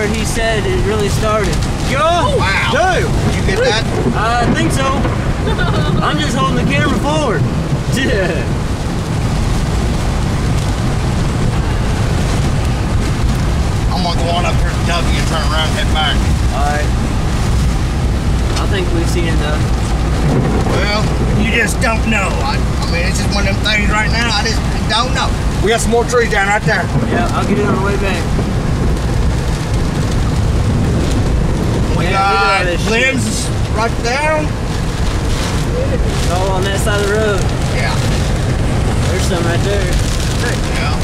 where he said it really started. Yo! Wow! Dude! Did you get that? I think so. I'm just holding the camera forward. Yeah. I'm gonna go on up here to W and turn around and head back. Alright. I think we've seen enough. Well, you just don't know. I mean, it's just one of them things right now. I just don't know. We got some more trees down right there. Yeah, I'll get it on the way back. We got limbs right there. It's all on that side of the road. Yeah. There's some right there. Yeah.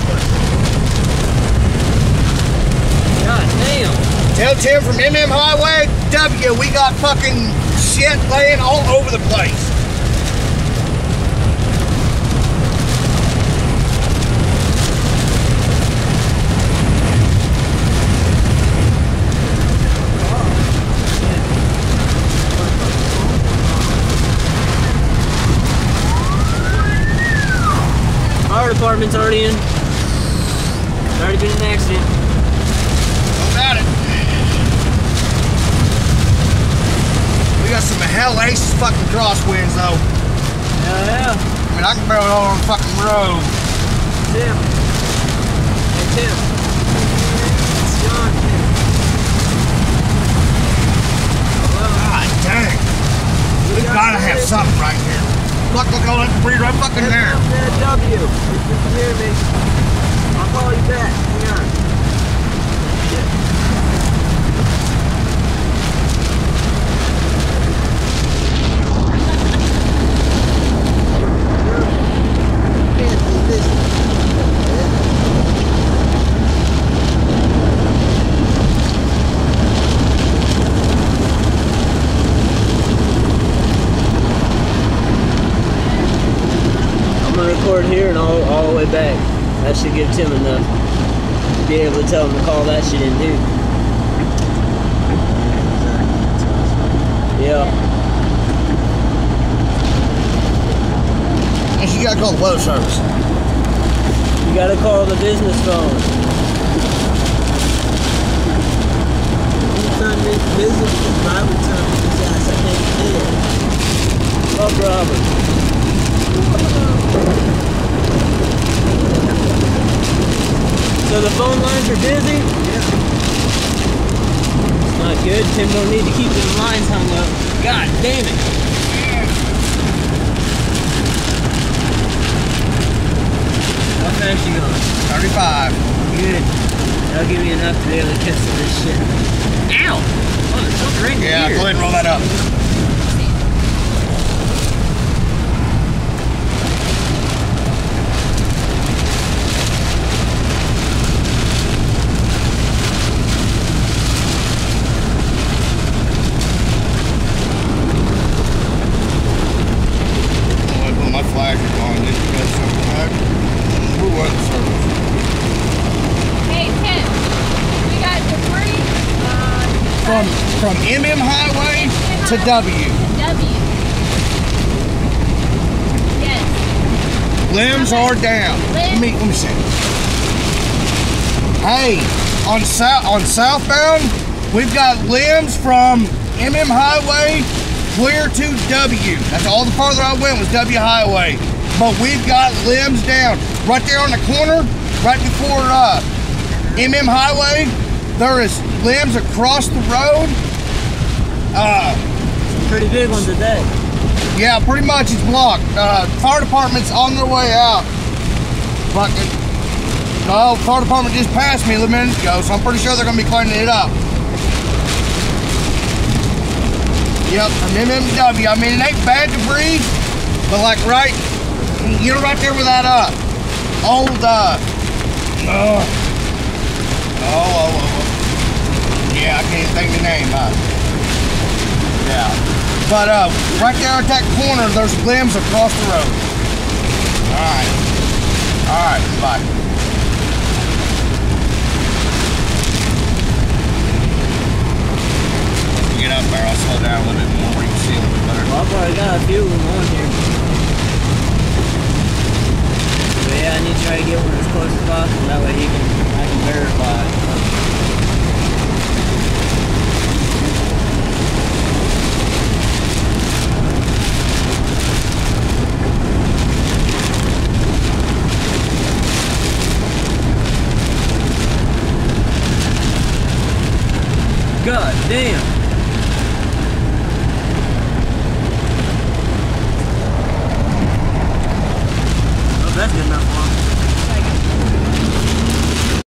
God damn. Tell Tim from MM Highway W, we got fucking shit laying all over the place. Fire department's already in. There's already been an accident. No doubt it. We got some hellacious fucking crosswinds though. Hell yeah. I mean, I can barrel it all on the fucking road. Tim. Hey Tim. It's John. God dang. We gotta have something right here. Look all that debris right fucking there. W. If you can hear me, I'll call you back. Hang on. Record here and all the way back. That should give Tim enough to be able to tell him to call that shit in, dude. Yeah. And you gotta call the weather service. You gotta call the business phone. Anytime they visit the private time, his ass, I can't hear. Fuck Robert. So the phone lines are busy? Yeah. It's not good. Tim don't need to keep them lines hung up. God damn it. How fast you going? 35. Good. That'll give me enough to be able to catch this shit. Ow! Oh, there's something right here. Yeah, go ahead and roll that up. My flag is on just because we're weather service. Hey Tim, we got debris From MM Highway to W. W. Yes. Limbs are down. Let me see. Hey, on southbound, we've got limbs from MM Highway clear to W. That's all the farther I went was W Highway. But we've got limbs down. Right there on the corner, right before MM Highway, there is limbs across the road. Some pretty big ones today. Yeah, pretty much it's blocked. Fire department's on their way out. But no, fire department just passed me a little minute ago, so I'm pretty sure they're gonna be cleaning it up. Yep, from MMW. I mean, it ain't bad debris, but like right there with that old yeah, I can't even think of the name. Yeah, but right there at that corner, there's limbs across the road. All right, bye. Get up there, I'll slow down a little bit more where you can see a little bit better. Well, I've already got a few of them on here. But yeah, I need to try to get one as close as possible. That way I can verify. God damn.